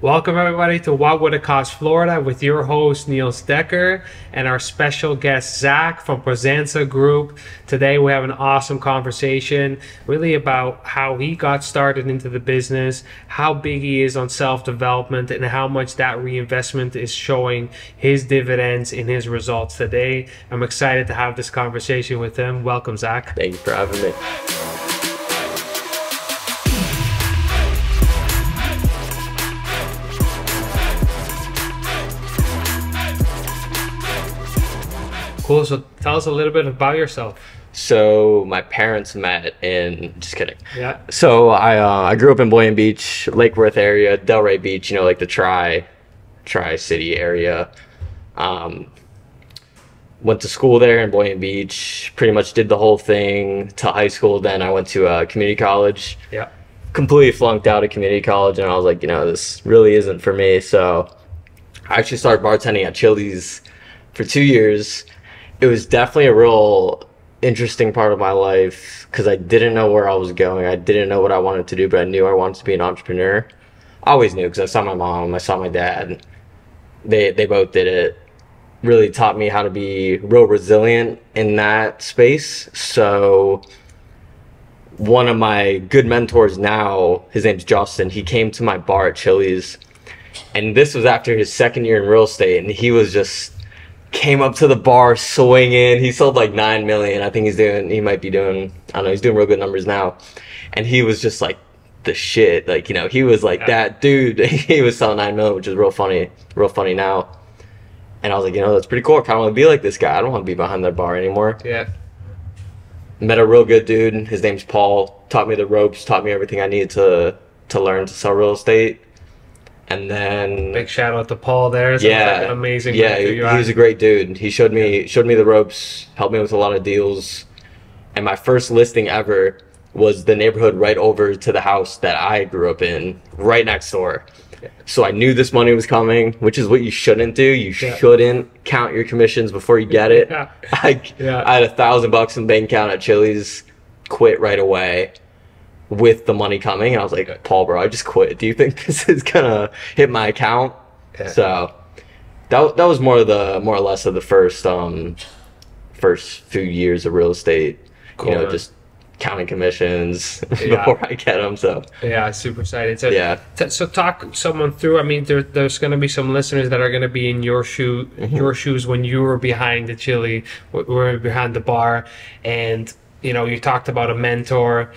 Welcome everybody to What Would It Cost Florida with your host Niels Decker and our special guest Zach from Prozensa Group. Today we have an awesome conversation really about how he got started into the business, how big he is on self-development, and how much that reinvestment is showing his dividends in his results today. I'm excited to have this conversation with him. Welcome, Zach. Thank you for having me. Cool. So tell us a little bit about yourself. So my parents met in, just kidding. Yeah. So I grew up in Boynton Beach, Lake Worth area, Delray Beach, like the Tri-City area. Went to school there in Boynton Beach, pretty much did the whole thing till high school. Then I went to community college. Yeah. Completely flunked out of community college, and I was like, this really isn't for me. So I actually started bartending at Chili's for 2 years. It was definitely a real interesting part of my life because I didn't know where I was going. I didn't know what I wanted to do, but I knew I wanted to be an entrepreneur. I always knew because I saw my mom, I saw my dad. They both did it. Really taught me how to be real resilient in that space. So one of my good mentors now, his name's Justin, he came to my bar at Chili's, and this was after his second year in real estate, and he was just came up to the bar swinging. He sold like 9 million. I think he might be doing, I don't know, he's doing real good numbers now. And he was just like the shit. Like, he was like that dude. He was selling 9 million, which is real funny now. And I was like, that's pretty cool. I kind of want to be like this guy. I don't want to be behind that bar anymore. Yeah. Met a real good dude. His name's Paul. Taught me the ropes, taught me everything I needed to learn to sell real estate. And then big shout out to Paul there. Sounds like an amazing. Yeah, he was a great dude. He showed me the ropes, helped me with a lot of deals. And my first listing ever was the neighborhood right over to the house that I grew up in, right next door. Yeah. So I knew this money was coming, which is what you shouldn't do. You shouldn't count your commissions before you get it. I had $1,000 in the bank account at Chili's, quit right away with the money coming, and I was like, Paul, bro, I just quit. Do you think this is gonna hit my account? Yeah. So that was more or less of the first few years of real estate. Cool. Just counting commissions before I get them. So yeah, super excited. So so talk someone through. I mean, there's going to be some listeners that are going to be in your shoes when you were behind the chili, were behind the bar, and you talked about a mentor.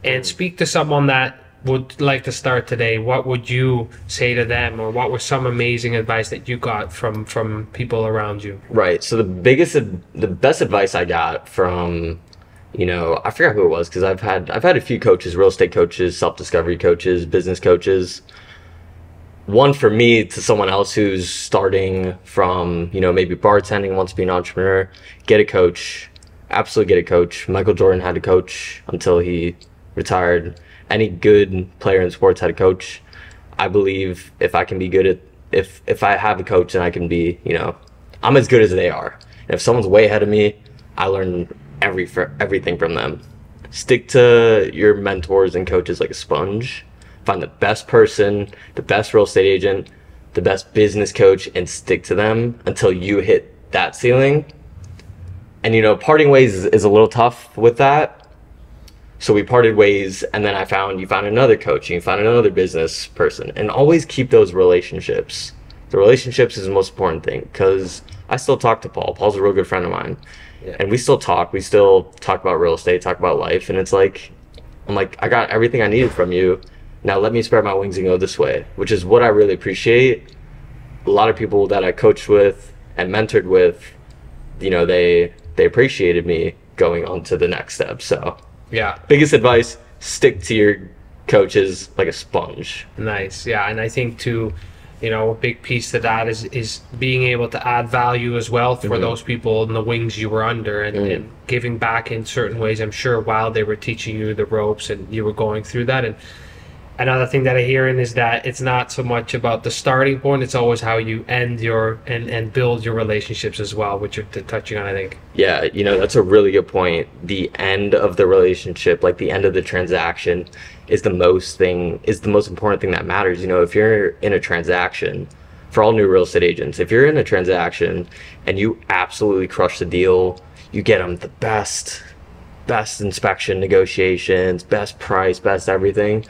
And speak to someone that would like to start today. What would you say to them, or what was some amazing advice that you got from people around you? Right. So the best advice I got from, I forgot who it was because I've had a few coaches, real estate coaches, self-discovery coaches, business coaches. One for me to someone else who's starting from, maybe bartending, wants to be an entrepreneur, get a coach. Absolutely get a coach. Michael Jordan had a coach until he retired. Any good player in sports had a coach. I believe if I can be good at, if I have a coach, then I can be, I'm as good as they are. And if someone's way ahead of me, I learn everything from them. Stick to your mentors and coaches like a sponge. Find the best person, the best real estate agent, the best business coach, and stick to them until you hit that ceiling. And parting ways is a little tough with that. So we parted ways, and then you found another coach, and you found another business person, and always keep those relationships. The relationships is the most important thing, because I still talk to Paul. Paul's a real good friend of mine. Yeah. And we still talk about real estate, talk about life, and it's like, I'm like, I got everything I needed from you. Now let me spread my wings and go this way, which is what I really appreciate. A lot of people that I coached with and mentored with, they appreciated me going on to the next step. So yeah, biggest advice, stick to your coaches like a sponge. Nice. Yeah. And I think too, a big piece to that is being able to add value as well for those people in the wings you were under, and giving back in certain ways, I'm sure, while they were teaching you the ropes and you were going through that. And another thing that I hear in is that it's not so much about the starting point, it's always how you end your and build your relationships as well, which you're touching on, I think. Yeah, that's a really good point. The end of the relationship, like the end of the transaction, is the most important thing that matters. If you're in a transaction, for all new real estate agents, if you're in a transaction and you absolutely crush the deal, you get them the best inspection negotiations, best price, best everything.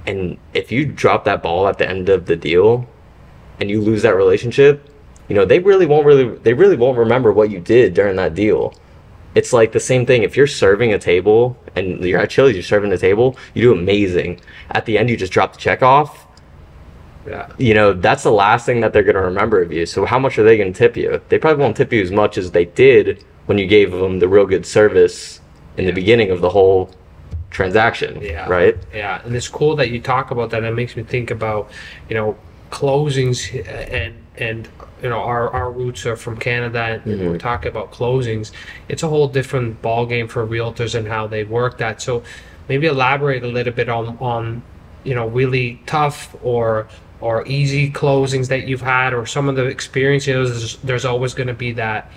And if you drop that ball at the end of the deal and you lose that relationship, they really won't remember what you did during that deal. It's like the same thing. If you're serving a table and you're at Chili's, you're serving a table, you do amazing. At the end, you just drop the check off. Yeah. That's the last thing that they're going to remember of you. So how much are they going to tip you? They probably won't tip you as much as they did when you gave them the real good service in the beginning of the whole transaction. Yeah. Right? Yeah. And it's cool that you talk about that. It makes me think about, closings and our roots are from Canada, and we're talking about closings. It's a whole different ball game for realtors and how they work that. So maybe elaborate a little bit on really tough or easy closings that you've had, or some of the experiences. There's always going to be that,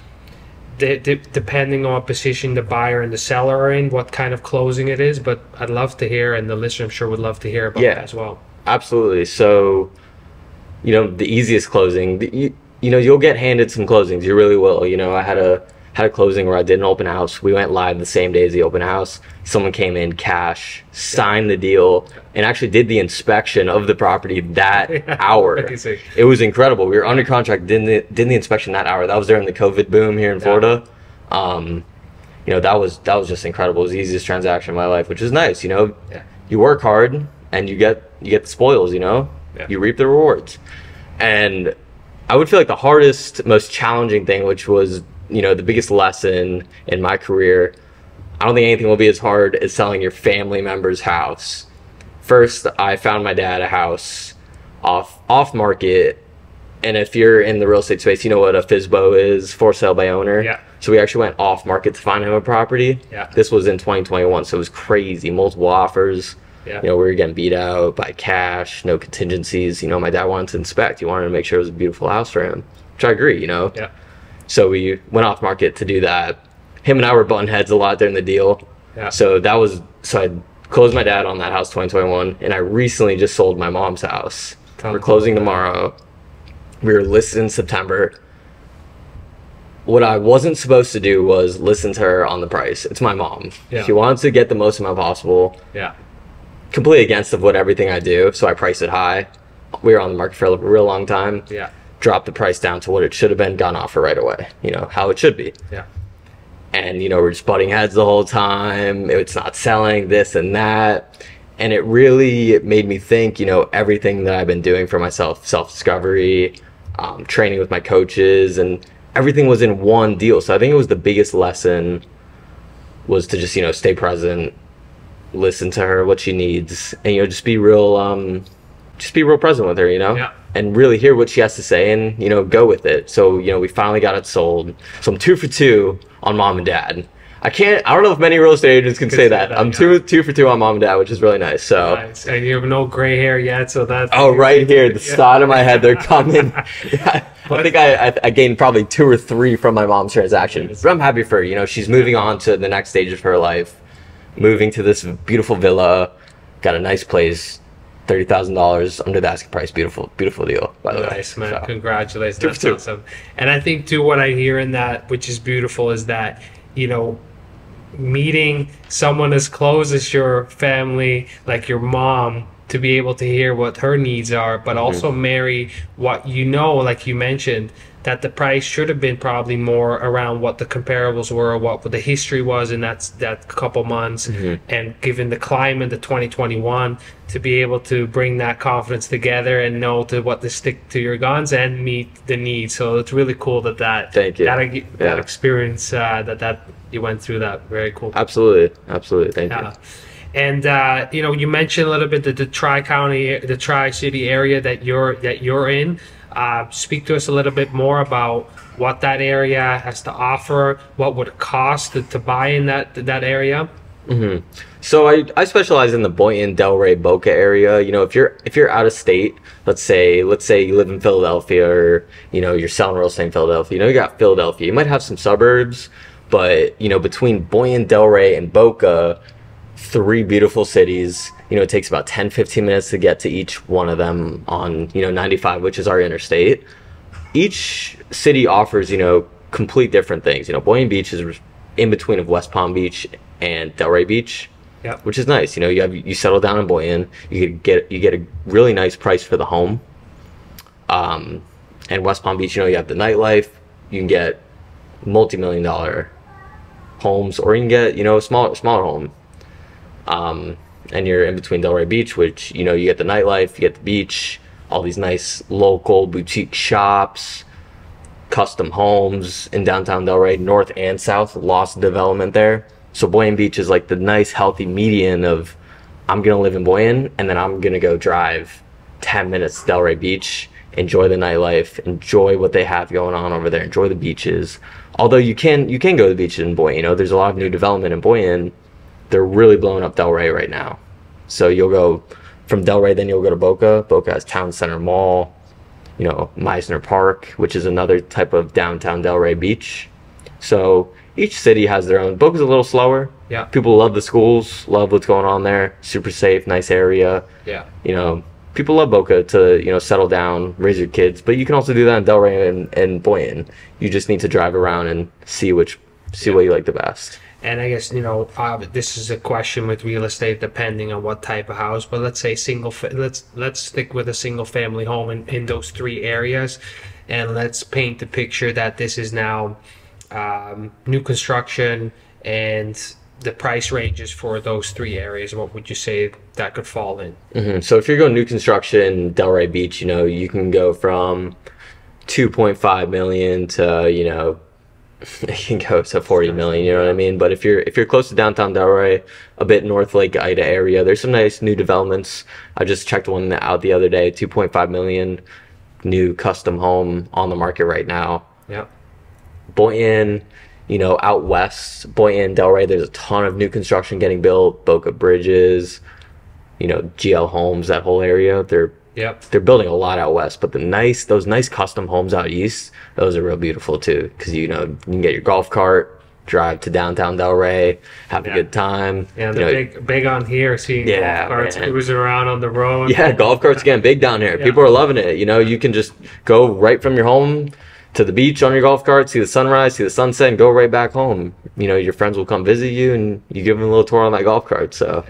depending on what position the buyer and the seller are in, what kind of closing it is. But I'd love to hear, and the listener I'm sure would love to hear about that as well. Absolutely. So, the easiest closing, you'll get handed some closings. You really will. I had a closing where I did an open house. We went live the same day as the open house. Someone came in cash, signed the deal, and actually did the inspection of the property that hour. It was incredible. We were under contract, did the inspection that hour. That was during the COVID boom here in Florida. That was just incredible. It was the easiest transaction in my life, which is nice. You work hard and you get the spoils. You reap the rewards. And I would feel like the hardest, most challenging thing, which was the biggest lesson in my career, I don't think anything will be as hard as selling your family member's house. First, I found my dad a house off market, and if you're in the real estate space, you know what a FSBO is, for sale by owner. Yeah. So we actually went off market to find him a property. Yeah. This was in 2021, so it was crazy, multiple offers. Yeah. We were getting beat out by cash, no contingencies. My dad wanted to inspect. He wanted to make sure it was a beautiful house for him, which I agree. Yeah. So we went off market to do that. Him and I were butting heads a lot during the deal. Yeah. So I closed my dad on that house 2021, and I recently just sold my mom's house. We're closing tomorrow. We were listed in September. What I wasn't supposed to do was listen to her on the price. It's my mom. Yeah. She wants to get the most amount possible. Yeah. Completely against of what everything I do, so I priced it high. We were on the market for a real long time. Yeah. Dropped the price down to what it should have been, got an offer right away. How it should be. Yeah. And we're just butting heads the whole time. It's not selling, this and that. And it really made me think, everything that I've been doing for myself, self-discovery, training with my coaches, and everything was in one deal. So I think it was the biggest lesson was to just, stay present, listen to her, what she needs, and, just be real present with her, Yeah. and really hear what she has to say and, go with it. So, we finally got it sold. So I'm 2 for 2 on mom and dad. I don't know if many real estate agents can say that. I'm 2 for 2 on mom and dad, which is really nice. So nice. And you have no gray hair yet, so that's right here, the side of my head, they're coming. I think I gained probably 2 or 3 from my mom's transaction. But I'm happy for her. She's moving on to the next stage of her life, moving to this beautiful villa, got a nice place, $30,000 under the asking price. Beautiful deal, by the way. Nice, man. So, Congratulations. 2 for That's 2. awesome. And I think too, what I hear in that, which is beautiful, is that meeting someone as close as your family, like your mom, to be able to hear what her needs are, but also marry what like you mentioned, that the price should have been probably more around what the comparables were, or what the history was in that couple months, and given the climate of 2021, to be able to bring that confidence together and know what to stick to your guns and meet the needs. So it's really cool that Thank you. that experience that you went through that. Very cool. Absolutely. Thank you. And you mentioned a little bit the Tri-City area that you're in. Speak to us a little bit more about what that area has to offer. What would it cost to buy in that area? So I specialize in the Boynton, Delray, Boca area. You know, if you're out of state, let's say you live in Philadelphia, or you know you're selling real estate in Philadelphia. You know, you got Philadelphia. You might have some suburbs, but you know between Boynton, Delray, and Boca, three beautiful cities. You know, it takes about 10, 15 minutes to get to each one of them on 95, which is our interstate. Each city offers complete different things. You know, Boynton Beach is in between of West Palm Beach and Delray Beach. Yeah. Which is nice. You know, you settle down in Boynton, you get a really nice price for the home. And West Palm Beach, you have the nightlife. You can get multi-million-dollar homes, or you can get a smaller home. And you're in between Delray Beach, which you get the nightlife, you get the beach, all these nice local boutique shops, custom homes in downtown Delray, north and south, lots of development there. So Boynton Beach is like the nice, healthy median of I'm going to live in Boynton, and then I'm going to go drive 10 minutes to Delray Beach, enjoy the nightlife, enjoy what they have going on over there, enjoy the beaches. Although you can go to the beach in Boynton. There's a lot of new development in Boynton. They're really blowing up Delray right now. So you'll go from Delray, then you'll go to Boca. Boca has Town Center Mall, Meisner Park, which is another type of downtown Delray Beach. So each city has their own. Boca's a little slower. Yeah. People love the schools, love what's going on there. Super safe, nice area. Yeah. People love Boca to, settle down, raise your kids. But you can also do that in Delray and Boynton. You just need to drive around and see what you like the best. And I guess, this is a question with real estate depending on what type of house, but let's say let's stick with a single family home in those three areas, and let's paint the picture that this is now new construction, and the price ranges for those three areas. What would you say that could fall in? Mm-hmm. So if you're going new construction, Delray Beach, you can go from 2.5 million to, it can go to 40 million, you know what I mean? But if you're close to downtown Delray, a bit north Lake Ida area, there's some nice new developments. I just checked one out the other day, 2.5 million new custom home on the market right now. Yeah. Boynton, out west, Boynton, Delray, there's a ton of new construction getting built. Boca Bridges, GL Homes, that whole area. They're building a lot out west, but those nice custom homes out east, those are real beautiful too, because you can get your golf cart, drive to downtown Delray, have a good time. Yeah, they're big on here, seeing golf carts cruising around on the road. Yeah, golf carts getting big down here. People are loving it. You can just go right from your home to the beach on your golf cart, see the sunrise, see the sunset, and go right back home. Your friends will come visit you, and you give them a little tour on that golf cart. So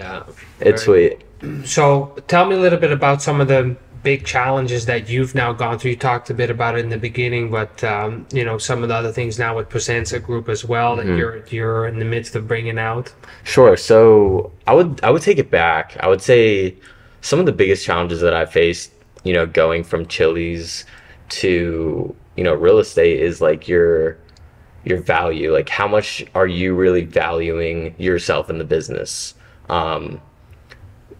it's sweet. So tell me a little bit about some of the big challenges that you've now gone through. You talked a bit about it in the beginning, but some of the other things now with Presenza Group as well that you're in the midst of bringing out. Sure. So I would take it back. I would say some of the biggest challenges that I faced, going from Chili's to real estate is like your value. Like, how much are you really valuing yourself in the business?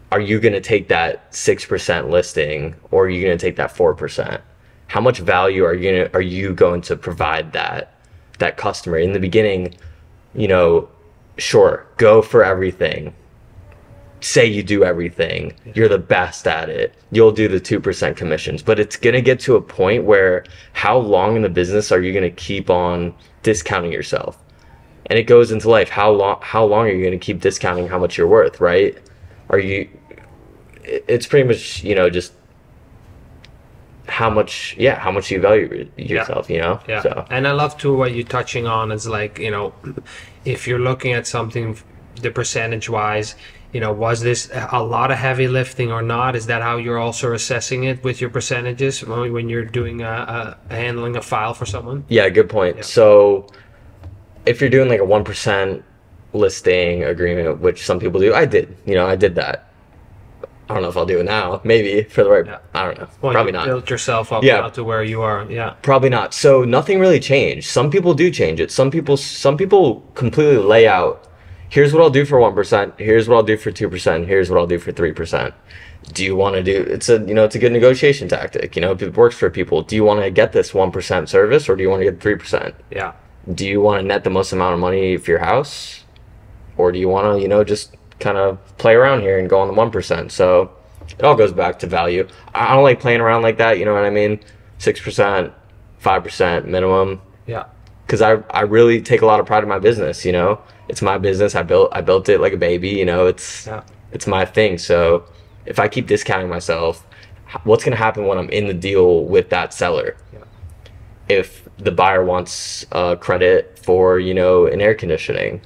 Are you going to take that 6% listing, or are you going to take that 4%? How much value are you going to provide that customer in the beginning? Sure, go for everything. Say you do everything. You're the best at it. You'll do the 2% commissions, but it's going to get to a point where how long in the business are you going to keep on discounting yourself? And it goes into life. How long are you going to keep discounting how much you're worth, right? It's pretty much, just how much you value yourself, Yeah. So. And I love too what you're touching on is like, if you're looking at something, the percentage wise, was this a lot of heavy lifting or not? Is that how you're also assessing it with your percentages when you're doing handling a file for someone? Yeah, good point. Yeah. So if you're doing like a 1% listing agreement, which some people do, I did that. I don't know if I'll do it now. Maybe for the right. I don't know. Well, probably you not. Built yourself up now to where you are. Yeah. Probably not. So nothing really changed. Some people do change it. Some people completely lay out. Here's what I'll do for 1%. Here's what I'll do for 2%. Here's what I'll do for 3%. Do you want to do? It's a good negotiation tactic. It works for people. Do you want to get this 1% service, or do you want to get 3%? Yeah. Do you want to net the most amount of money for your house? or do you want to, just kind of play around here and go on the 1%? So it all goes back to value. I don't like playing around like that, you know what I mean? 6%, 5% minimum. Yeah. Because I really take a lot of pride in my business, It's my business. I built it like a baby, It's my thing. So if I keep discounting myself, what's going to happen when I'm in the deal with that seller? Yeah. If the buyer wants credit for, an air conditioning,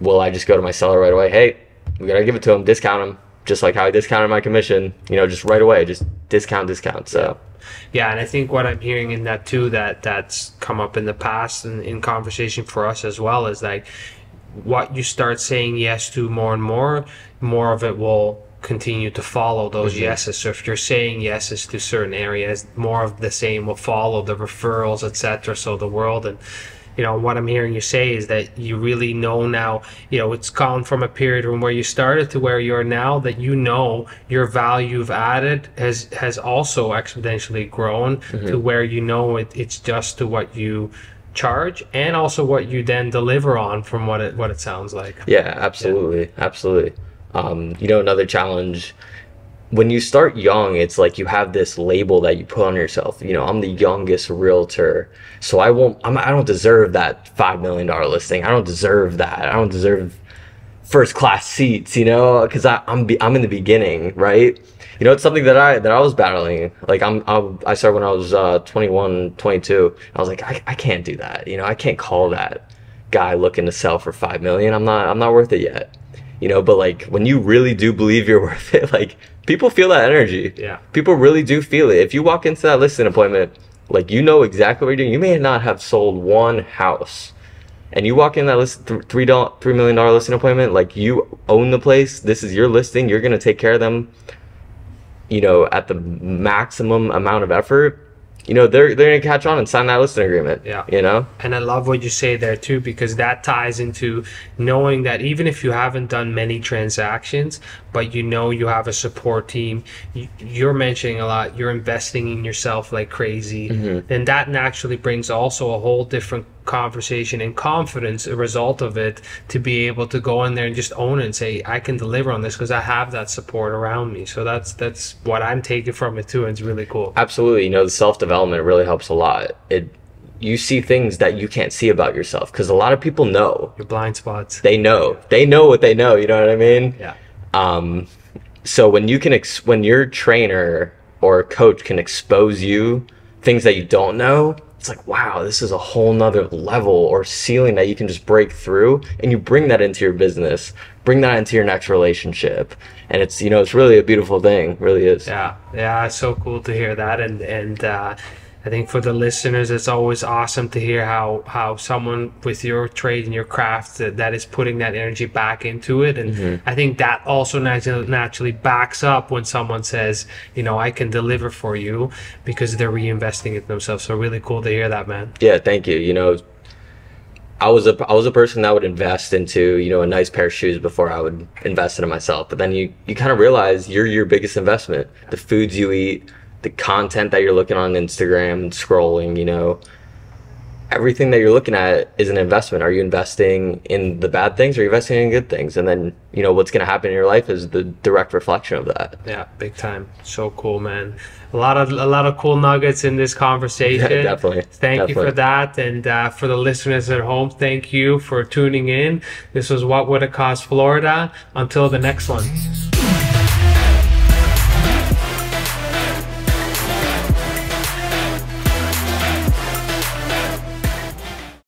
will I just go to my seller right away? Hey, we got to give it to him, discount him, just like how I discounted my commission, just right away, just discount. So. Yeah, and I think what I'm hearing in that too, that's come up in the past and in conversation for us as well, is like what you start saying yes to more and more of it will continue to follow those yeses. So if you're saying yeses to certain areas, more of the same will follow, the referrals, etc. So the world, and what I'm hearing you say is that you really know now, it's gone from a period from where you started to where you are now, that your value you've added has also exponentially grown to where it's just to what you charge and also what you then deliver on from what it sounds like. Yeah, absolutely. Absolutely. Another challenge, when you start young, it's like you have this label that you put on yourself. I'm the youngest realtor, so I don't deserve that $5 million listing. I don't deserve that. I don't deserve first class seats, because I'm in the beginning, right? It's something that I was battling. Like I started when I was 21, 22. I was like, I can't do that. I can't call that guy looking to sell for $5 million. I'm not worth it yet. But like when you really do believe you're worth it, like people feel that energy. Yeah. People really do feel it. If you walk into that listing appointment, like exactly what you're doing. You may not have sold one house, and you walk in that $3 million listing appointment, like you own the place. This is your listing. You're gonna take care of them. At the maximum amount of effort. They're gonna catch on and sign that listing agreement. Yeah. And I love what you say there too, because that ties into knowing that even if you haven't done many transactions, but you have a support team, you're mentioning a lot, you're investing in yourself like crazy, then that naturally brings also a whole different conversation and confidence, a result of it, to be able to go in there and just own it and say, I can deliver on this because I have that support around me. So that's what I'm taking from it too, and it's really cool. Absolutely. The self-development really helps a lot. You see things that you can't see about yourself, because a lot of people know your blind spots. They know what they know, you know what I mean? Yeah. So when when your trainer or coach can expose you things that you don't know, it's like, wow, this is a whole nother level or ceiling that you can just break through, and you bring that into your business, bring that into your next relationship, and it's it's really a beautiful thing. It really is. Yeah, it's so cool to hear that, and I think for the listeners, it's always awesome to hear how someone with your trade and your craft that is putting that energy back into it. And I think that also naturally backs up when someone says, I can deliver for you, because they're reinvesting it themselves. So really cool to hear that, man. Yeah, thank you. I was a person that would invest into, a nice pair of shoes before I would invest into myself. But then you kind of realize you're your biggest investment. The foods you eat, the content that you're looking on Instagram, scrolling, everything that you're looking at is an investment. Are you investing in the bad things, or are you investing in good things? And then, what's going to happen in your life is the direct reflection of that. Yeah, big time. So cool, man. A lot of cool nuggets in this conversation. Yeah, definitely. Thank you for that. And for the listeners at home, thank you for tuning in. This was What Would It Cost Florida. Until the next one.